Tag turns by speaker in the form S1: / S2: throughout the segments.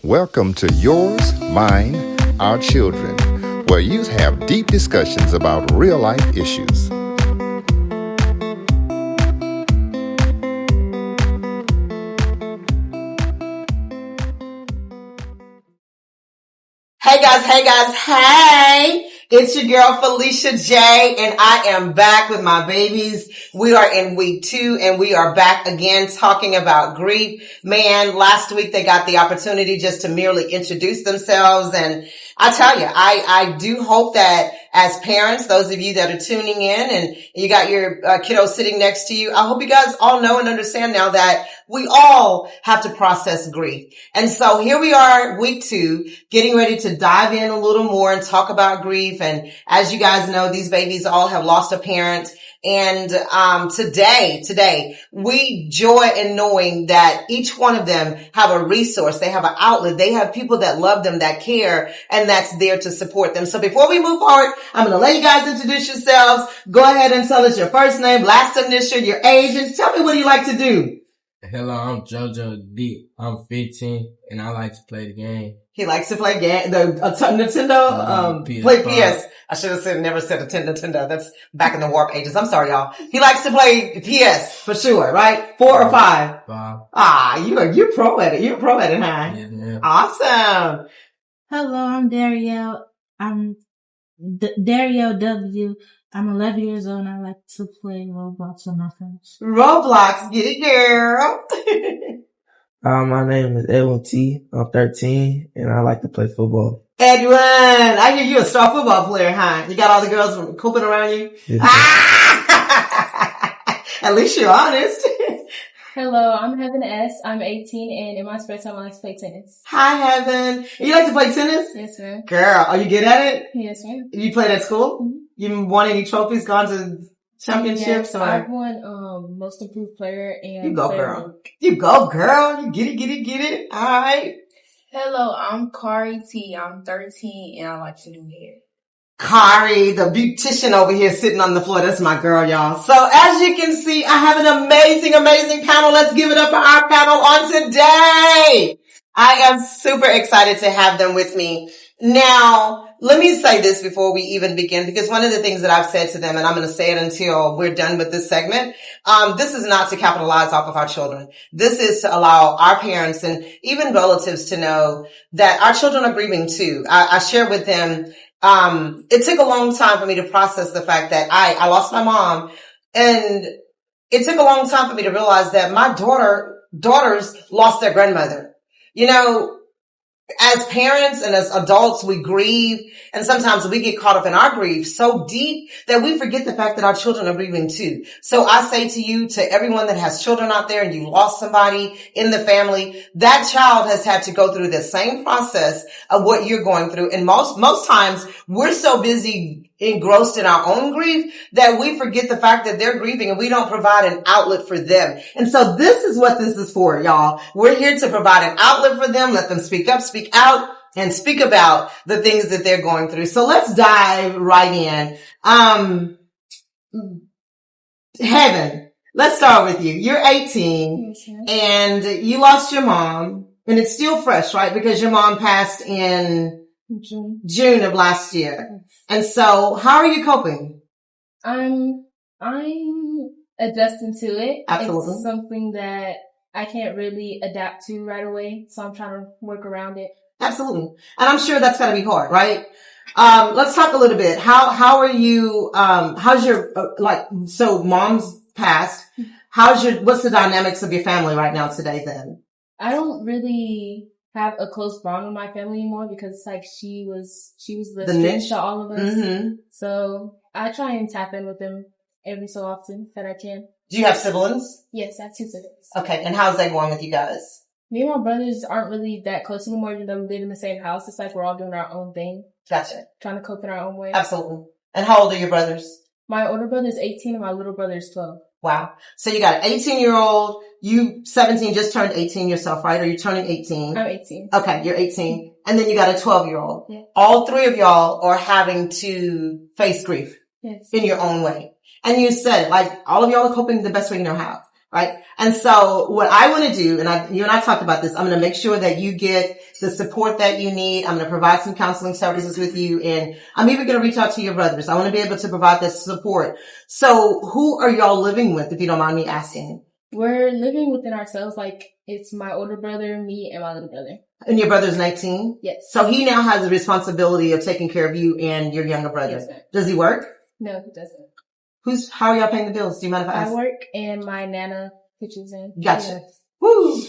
S1: Welcome to Yours, Mine, Our Children, where youth have deep discussions about real life issues.
S2: Hey guys, hey! It's your girl Felicia J, and I am back with my babies. We are in week 2 and we are back again talking about grief. Man, last week they got the opportunity just to merely introduce themselves, and I tell you, I do hope that as parents, those of you that are tuning in and you got your kiddos sitting next to you, I hope you guys all know and understand now that we all have to process grief. And so here we are, week 2, getting ready to dive in a little more and talk about grief. And as you guys know, these babies all have lost a parent. And today, we joy in knowing that each one of them have a resource. They have an outlet. They have people that love them, that care, and that's there to support them. So before we move forward, I'm going to let you guys introduce yourselves. Go ahead and tell us your first name, last initial, your age, and tell me what you like to do.
S3: Hello, I'm JoJo D. I'm 15 and I like to play the game.
S2: He likes to play Nintendo, play PS. I should have never said Nintendo. That's back in the warp ages. I'm sorry, y'all. He likes to play PS for sure, right? 4 or 5?
S3: 5.
S2: You're pro at it. You're pro at it, huh?
S3: Yeah.
S2: Awesome.
S4: Hello, I'm Dario. I'm Dario W. I'm 11 years old and I like to play Roblox with my friends.
S2: Roblox, get it, girl.
S5: My name is Edwin T. I'm 13 and I like to play football.
S2: Edwin, I hear you a star football player, huh? You got all the girls cooping around you?
S5: Yes,
S2: At least you're honest.
S6: Hello, I'm Heaven S. I'm 18 and in my spare time I like to play tennis.
S2: Hi, Heaven. You like to play tennis?
S6: Yes, ma'am.
S2: Girl, are you good at it?
S6: Yes, ma'am.
S2: You played at school?
S6: Mm-hmm.
S2: You won any trophies, gone to championships?
S6: Yes, I've won most improved player and
S2: You go,
S6: player
S2: girl.
S6: work.
S2: You go, girl. You get it. All right.
S7: Hello, I'm Kari T. I'm 13 and I like to do hair.
S2: Kari, the beautician over here sitting on the floor. That's my girl, y'all. So as you can see, I have an amazing panel. Let's give it up for our panel on today. I am super excited to have them with me. Now, let me say this before we even begin, because one of the things that I've said to them, and I'm going to say it until we're done with this segment, this is not to capitalize off of our children. This is to allow our parents and even relatives to know that our children are grieving too. I share with them, it took a long time for me to process the fact that I lost my mom, and it took a long time for me to realize that my daughters lost their grandmother. You know, as parents and as adults, we grieve, and sometimes we get caught up in our grief so deep that we forget the fact that our children are grieving too. So I say to you, to everyone that has children out there and you lost somebody in the family, that child has had to go through the same process of what you're going through. And most times we're so busy engrossed in our own grief that we forget the fact that they're grieving and we don't provide an outlet for them. And so this is what this is for, y'all. We're here to provide an outlet for them, let them speak up, speak out, and speak about the things that they're going through. So let's dive right in. Heaven, let's start with you. You're 18 and you lost your mom, and it's still fresh, right? Because your mom passed in June of last year. And so how are you coping?
S6: I'm adjusting to it.
S2: Absolutely.
S6: It's something that I can't really adapt to right away, so I'm trying to work around it.
S2: Absolutely. And I'm sure that's gotta be hard, right? Let's talk a little bit. How are you, how's your, so mom's passed. What's the dynamics of your family right now today then?
S6: I don't really have a close bond with my family anymore because it's like she was the niche to all of us.
S2: Mm-hmm.
S6: So I try and tap in with them every so often that I can.
S2: Do you have siblings?
S6: Yes, I have 2 siblings.
S2: Okay. And how's that going with you guys?
S6: Me and my brothers aren't really that close anymore, even though we live in the same house. It's like we're all doing our own thing.
S2: Gotcha.
S6: Trying to cope in our own way.
S2: Absolutely. And how old are your brothers?
S6: My older brother is 18 and my little brother is 12.
S2: Wow. So you got an 18-year-old, you 17, just turned 18 yourself, right? Are you turning 18?
S6: I'm 18.
S2: Okay, you're 18. And then you got a 12-year-old.
S6: Yeah.
S2: All 3 of y'all are having to face grief.
S6: Yes.
S2: In your own way. And you said it, like, all of y'all are coping the best way you know how. Right. And so what I want to do, and you and I talked about this, I'm going to make sure that you get the support that you need. I'm going to provide some counseling services with you, and I'm even going to reach out to your brothers. I want to be able to provide this support. So who are y'all living with, if you don't mind me asking?
S6: We're living within ourselves. Like, it's my older brother, me, and my little brother.
S2: And your brother's 19?
S6: Yes.
S2: So he now has the responsibility of taking care of you and your younger brother.
S6: Yes, ma'am.
S2: Does he work?
S6: No, he doesn't.
S2: How are y'all paying the bills? Do you mind if I ask?
S6: I work and my Nana pitches in.
S2: Gotcha. Woo.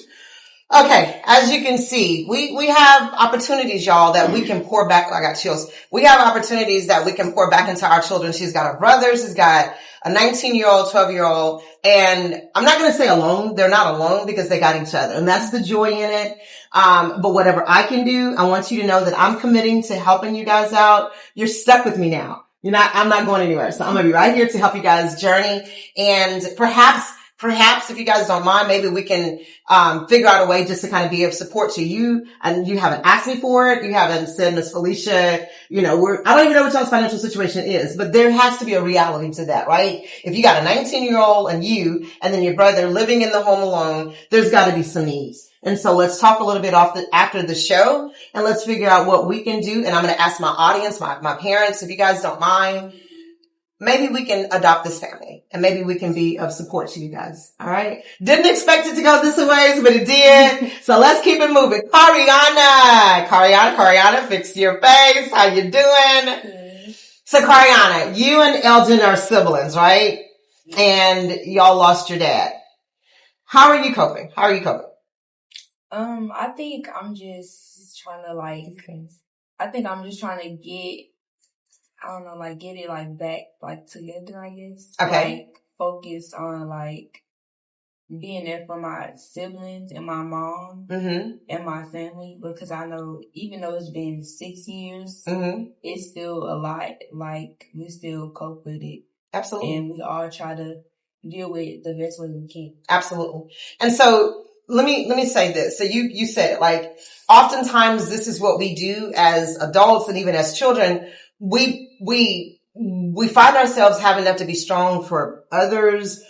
S2: Okay. As you can see, we have opportunities, y'all, that we can pour back. I got chills. We have opportunities that we can pour back into our children. She's got her brothers. She's got a 19-year-old, 12-year-old. And I'm not going to say alone. They're not alone because they got each other. And that's the joy in it. But whatever I can do, I want you to know that I'm committing to helping you guys out. You're stuck with me now. I'm not going anywhere. So I'm going to be right here to help you guys journey. And perhaps if you guys don't mind, maybe we can, figure out a way just to kind of be of support to you. And you haven't asked me for it. You haven't said, Miss Felicia, I don't even know what y'all's financial situation is, but there has to be a reality to that, right? If you got a 19-year-old and then your brother living in the home alone, there's got to be some needs. And so let's talk a little bit after the show, and let's figure out what we can do. And I'm going to ask my audience, my parents, if you guys don't mind, maybe we can adopt this family and maybe we can be of support to you guys. All right. Didn't expect it to go this way, but it did. So let's keep it moving. Cariana, fix your face. How you doing? Mm-hmm. So Cariana, you and Elgin are siblings, right? And y'all lost your dad. How are you coping?
S7: I think I'm just trying to get it back together, I guess.
S2: Okay.
S7: Focus on being there for my siblings and my mom and my family, because I know even though it's been 6 years, it's still a lot. We still cope with it.
S2: Absolutely.
S7: And we all try to deal with it the best way we can.
S2: Absolutely. And so let me say this. So you said it, oftentimes this is what we do as adults and even as children. We find ourselves having to be strong for others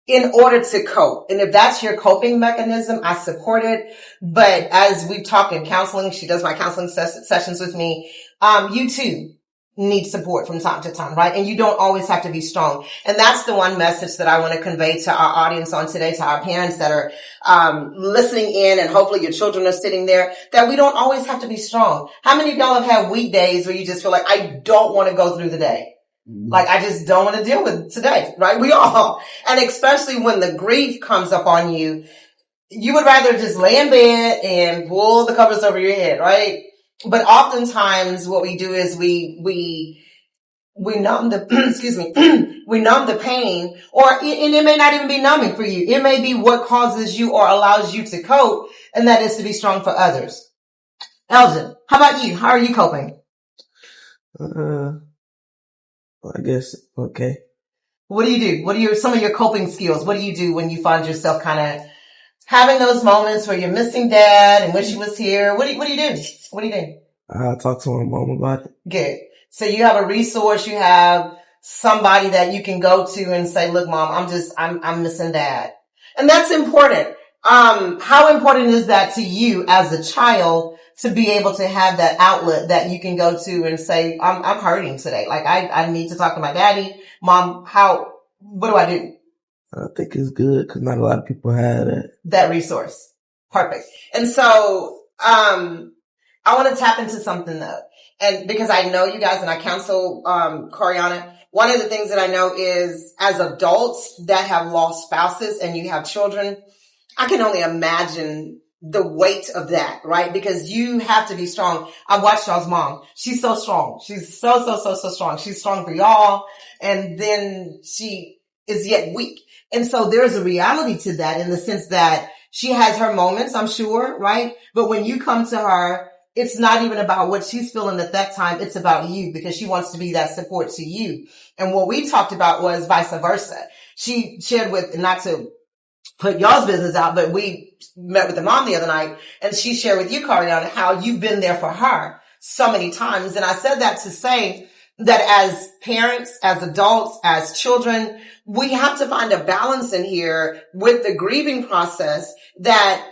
S2: in order to cope. And if that's your coping mechanism, I support it. But as we've talked in counseling, she does my counseling sessions with me. You too need support from time to time, right? And you don't always have to be strong. And that's the one message that I want to convey to our audience on today, to our parents that are listening in, and hopefully your children are sitting there, that we don't always have to be strong. How many of y'all have had weekdays where you just feel like, I don't want to go through the day? I just don't want to deal with today, right? We all. And especially when the grief comes up on you, you would rather just lay in bed and pull the covers over your head, right? But oftentimes what we do is we numb the, we numb the pain, and it may not even be numbing for you. It may be what causes you or allows you to cope, and that is to be strong for others. Elgin, how about you? How are you coping?
S5: I guess, okay.
S2: What do you do? What are some of your coping skills? What do you do when you find yourself kind of having those moments where you're missing dad and wish he was here? What do you do? What do you do?
S5: I talk to my mom about it.
S2: Good. So you have a resource, you have somebody that you can go to and say, look, mom, I'm missing dad. And that's important. How important is that to you as a child to be able to have that outlet that you can go to and say, I'm hurting today. I need to talk to my daddy. Mom, what do I do?
S5: I think it's good because not a lot of people have
S2: that resource. Perfect. And so, I want to tap into something though. And because I know you guys and I counsel, Cariana, one of the things that I know is as adults that have lost spouses and you have children, I can only imagine the weight of that, right? Because you have to be strong. I watched y'all's mom. She's so strong. She's so strong. She's strong for y'all. And then she is yet weak. And so there's a reality to that in the sense that she has her moments, I'm sure, right? But when you come to her, it's not even about what she's feeling at that time. It's about you because she wants to be that support to you. And what we talked about was vice versa. She shared with, not to put y'all's business out, but we met with the mom the other night and she shared with you, Cariana, how you've been there for her so many times. And I said that to say that as parents, as adults, as children, we have to find a balance in here with the grieving process that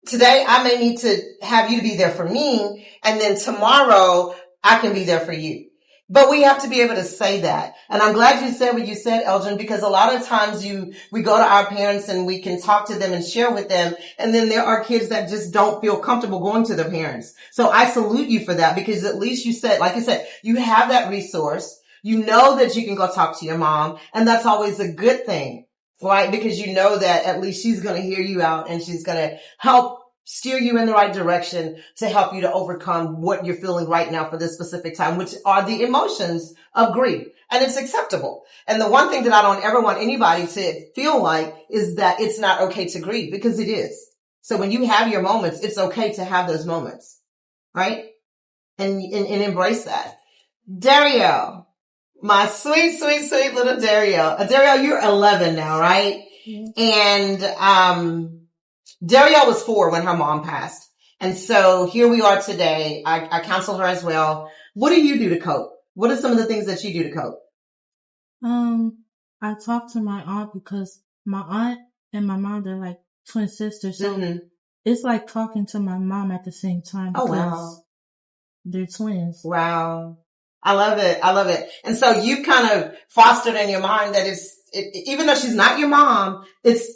S2: today I may need to have you to be there for me, and then tomorrow I can be there for you. But we have to be able to say that. And I'm glad you said what you said, Elgin, because a lot of times we go to our parents and we can talk to them and share with them. And then there are kids that just don't feel comfortable going to their parents. So I salute you for that, because at least you said, like you said, you have that resource. You know that you can go talk to your mom, and that's always a good thing, right? Because you know that at least she's going to hear you out and she's going to help steer you in the right direction to help you to overcome what you're feeling right now for this specific time, which are the emotions of grief. And it's acceptable. And the one thing that I don't ever want anybody to feel like is that it's not okay to grieve, because it is. So when you have your moments, it's okay to have those moments, right? And embrace that. Dario, my sweet, sweet, sweet little Dario. Dario, you're 11 now, right? Mm-hmm. And, Dario was 4 when her mom passed. And so here we are today. I counseled her as well. What do you do to cope? What are some of the things that you do to cope?
S4: I talk to my aunt, because my aunt and my mom, they're like twin sisters. So it's like talking to my mom at the same time.
S2: Oh, wow.
S4: They're twins.
S2: Wow. I love it. I love it. And so you kind of fostered in your mind that even though she's not your mom, it's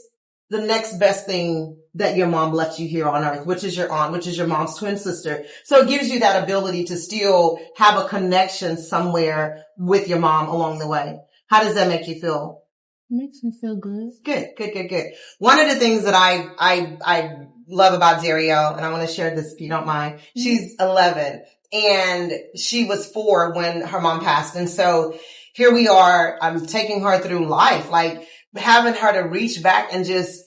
S2: the next best thing that your mom left you here on earth, which is your aunt, which is your mom's twin sister. So it gives you that ability to still have a connection somewhere with your mom along the way. How does that make you feel?
S4: It makes me feel good.
S2: Good. One of the things that I love about Dario, and I want to share this if you don't mind, she's 11 and she was 4 when her mom passed. And so here we are, I'm taking her through life, like having her to reach back and just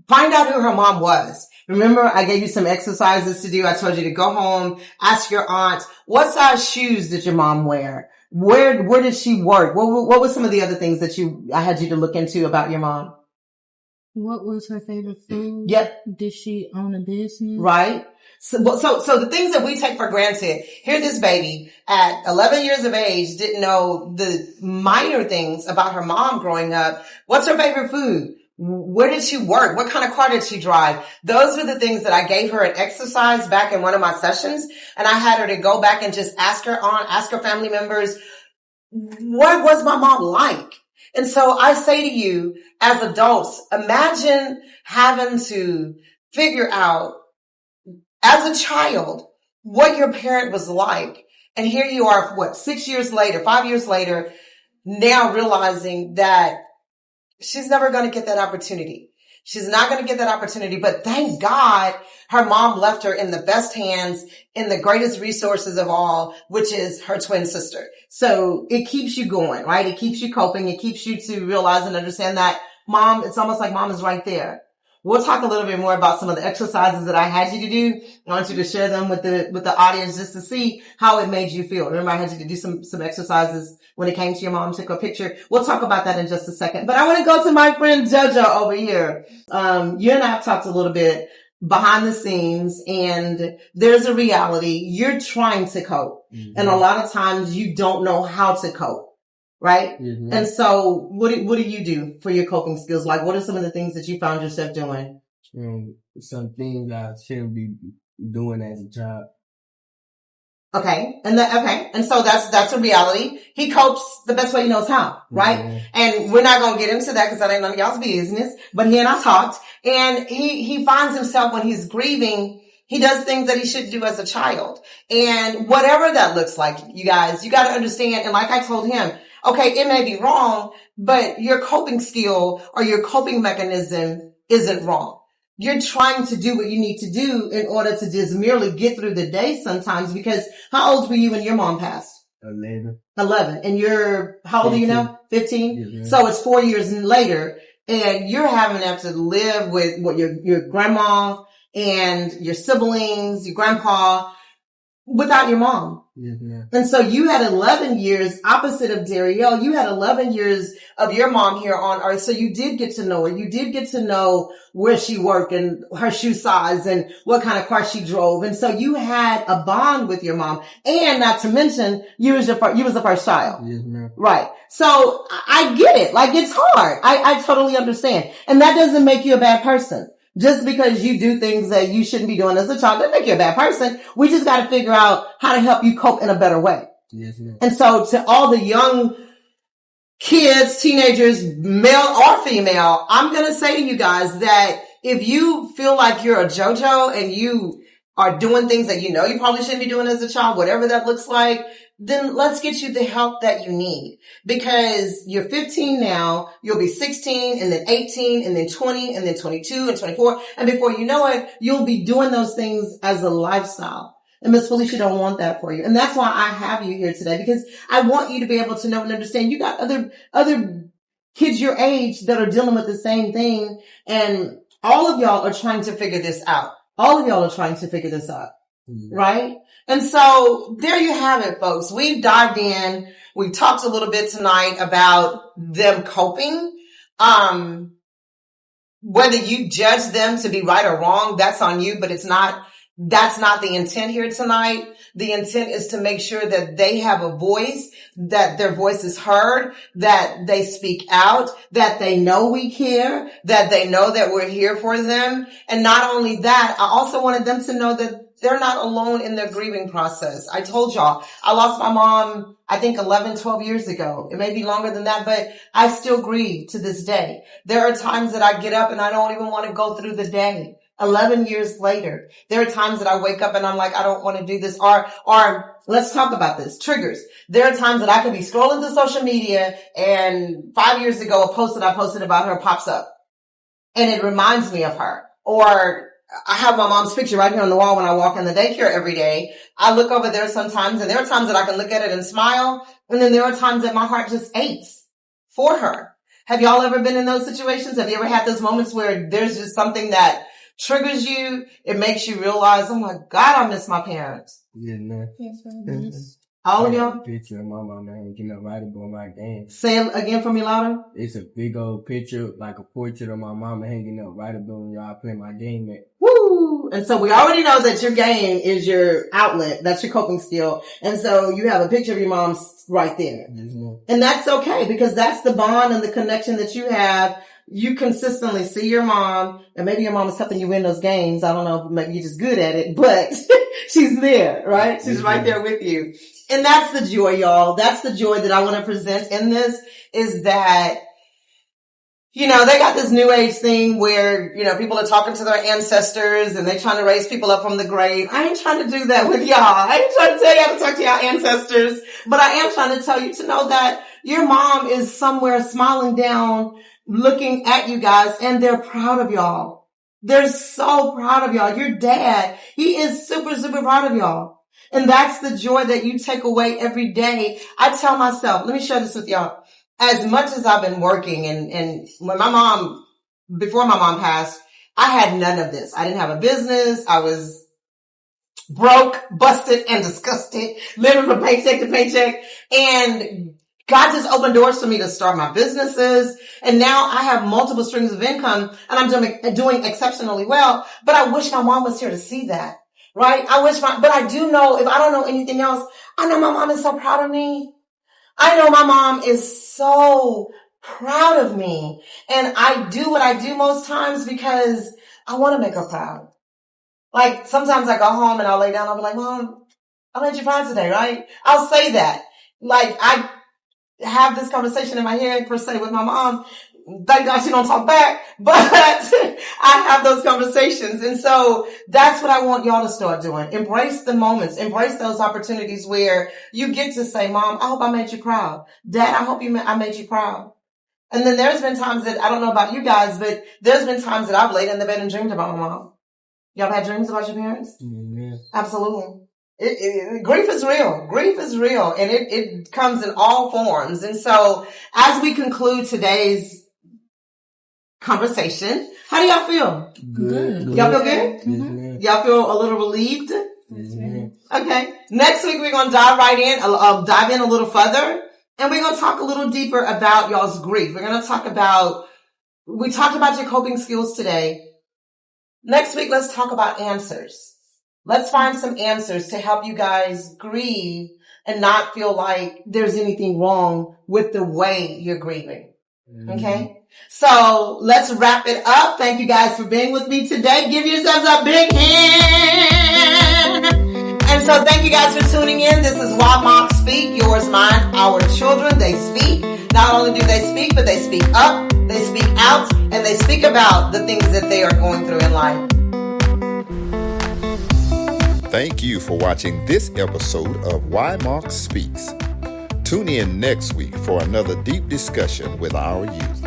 S2: find out who her mom was. Remember, I gave you some exercises to do. I told you to go home, ask your aunt, what size shoes did your mom wear? Where did she work? What were some of the other things that I had you to look into about your mom?
S4: What was her favorite food?
S2: Yep.
S4: Did she own a business?
S2: Right. So the things that we take for granted, here this baby at 11 years of age didn't know the minor things about her mom growing up. What's her favorite food? Where did she work? What kind of car did she drive? Those were the things that I gave her an exercise back in one of my sessions. And I had her to go back and just ask her family members, what was my mom like? And so I say to you as adults, imagine having to figure out as a child what your parent was like. And here you are, 6 years later, 5 years later, now realizing that she's never going to get that opportunity. She's not going to get that opportunity, but thank God her mom left her in the best hands, in the greatest resources of all, which is her twin sister. So it keeps you going, right? It keeps you coping. It keeps you to realize and understand that mom, it's almost like mom is right there. We'll talk a little bit more about some of the exercises that I had you to do. I want you to share them with the audience just to see how it made you feel. Remember, I had you to do some exercises when it came to your mom, took a picture. We'll talk about that in just a second. But I want to go to my friend JoJo over here. You and I have talked a little bit behind the scenes, and there's a reality. You're trying to cope. Mm-hmm. And a lot of times you don't know how to cope. Right? Mm-hmm. And so what do you do for your coping skills? Like, what are some of the things that you found yourself doing?
S3: Some things I shouldn't be doing as a child.
S2: Okay. And so that's a reality. He copes the best way he knows how, right? Mm-hmm. And we're not going to get into that because that ain't none of y'all's business. But he and I talked, and he finds himself when he's grieving, he does things that he should do as a child. And whatever that looks like, you guys, you got to understand. And like I told him, okay, it may be wrong, but your coping skill or your coping mechanism isn't wrong. You're trying to do what you need to do in order to just merely get through the day sometimes, because how old were you when your mom passed?
S3: 11.
S2: And how old 15. Are you now? 15? Yes, so it's 4 years later, and you're having to have to live with what your grandma and your siblings, your grandpa. without your mom.
S3: Yes, ma'am.
S2: And so you had 11 years opposite of Darielle. You had 11 years of your mom here on earth. So you did get to know her. You did get to know where she worked and her shoe size and what kind of car she drove. And so you had a bond with your mom. And not to mention, you was the first child.
S3: Yes, ma'am.
S2: Right. So I get it. Like, it's hard. I totally understand. And that doesn't make you a bad person. Just because you do things that you shouldn't be doing as a child doesn't make you a bad person. We just got to figure out how to help you cope in a better way.
S3: Yes, ma'am.
S2: And so to all the young kids, teenagers, male or female, I'm going to say to you guys that if you feel like you're a JoJo and you are doing things that you know you probably shouldn't be doing as a child, whatever that looks like, then let's get you the help that you need, because you're 15 now, you'll be 16 and then 18 and then 20 and then 22 and 24. And before you know it, you'll be doing those things as a lifestyle. And Miss Felicia don't want that for you. And that's why I have you here today, because I want you to be able to know and understand you got other kids your age that are dealing with the same thing. And all of y'all are trying to figure this out. All of y'all are trying to figure this out. Mm-hmm. Right? And so there you have it, folks. We've dived in. We talked a little bit tonight about them coping. Whether you judge them to be right or wrong, that's on you, but that's not the intent here tonight. The intent is to make sure that they have a voice, that their voice is heard, that they speak out, that they know we care, that they know that we're here for them. And not only that, I also wanted them to know that they're not alone in their grieving process. I told y'all, I lost my mom, I think 11, 12 years ago. It may be longer than that, but I still grieve to this day. There are times that I get up and I don't even want to go through the day. 11 years later, there are times that I wake up and I'm like, I don't want to do this. Or let's talk about this. Triggers. There are times that I could be scrolling through social media and 5 years ago, a post that I posted about her pops up and it reminds me of her. Or I have my mom's picture right here on the wall when I walk in the daycare every day. I look over there sometimes and there are times that I can look at it and smile. And then there are times that my heart just aches for her. Have y'all ever been in those situations? Have you ever had those moments where there's just something that triggers you? It makes you realize, oh my God, I miss my parents.
S3: Yeah, man.
S2: Yes, all of y'all?
S3: Picture of my mama hanging up right above my game.
S2: Say it again for me louder.
S3: It's a big old picture, like a portrait of my mama hanging up right above where I play my game at.
S2: Woo! And so we already know that your game is your outlet. That's your coping skill. And so you have a picture of your mom right there.
S3: Mm-hmm. And
S2: that's okay, because that's the bond and the connection that you have. You consistently see your mom, and maybe your mom is helping you win those games. I don't know, maybe you're just good at it, but she's there, right? She's right there with you. And that's the joy, y'all. That's the joy that I want to present in this, is that, you know, they got this new age thing where, you know, people are talking to their ancestors and they're trying to raise people up from the grave. I ain't trying to do that with y'all. I ain't trying to tell you how to talk to your ancestors, but I am trying to tell you to know that your mom is somewhere smiling down, looking at you guys, and they're proud of y'all. They're so proud of y'all. Your dad, he is super, super proud of y'all. And that's the joy that you take away every day. I tell myself, let me share this with y'all. As much as I've been working and when before my mom passed, I had none of this. I didn't have a business. I was broke, busted, and disgusted, living from paycheck to paycheck. And God just opened doors for me to start my businesses. And now I have multiple streams of income and I'm doing exceptionally well. But I wish my mom was here to see that, right? But I do know, if I don't know anything else, I know my mom is so proud of me. I know my mom is so proud of me. And I do what I do most times because I want to make her proud. Like sometimes I go home and I'll lay down. I'll be like, Mom, I made you proud today, right? I'll say that. Like I have this conversation in my head per se with my mom. Thank God she don't talk back, but I have those conversations. And so that's what I want y'all to start doing. Embrace the moments, embrace those opportunities where you get to say, Mom, I hope I made you proud. Dad, I hope I made you proud. And then there's been times that, I don't know about you guys, but there's been times that I've laid in the bed and dreamed about my mom. Y'all had dreams about your parents?
S3: Mm-hmm.
S2: Absolutely. Grief is real. Grief is real, and it comes in all forms. And so as we conclude today's conversation, how do y'all feel?
S3: Good.
S2: Y'all feel good?
S3: Mm-hmm.
S2: Y'all feel a little relieved? Okay. Next week, we're going to dive in a little further, and we're going to talk a little deeper about y'all's grief. We're going to talk about, we talked about your coping skills today. Next week, let's talk about answers. Let's find some answers to help you guys grieve and not feel like there's anything wrong with the way you're grieving. Okay? So let's wrap it up. Thank you guys for being with me today. Give yourselves a big hand. And so thank you guys for tuning in. This is Why Moms Speak, yours, mine, our children. They speak. Not only do they speak, but they speak up, they speak out, and they speak about the things that they are going through in life.
S1: Thank you for watching this episode of Why Mark Speaks. Tune in next week for another deep discussion with our youth.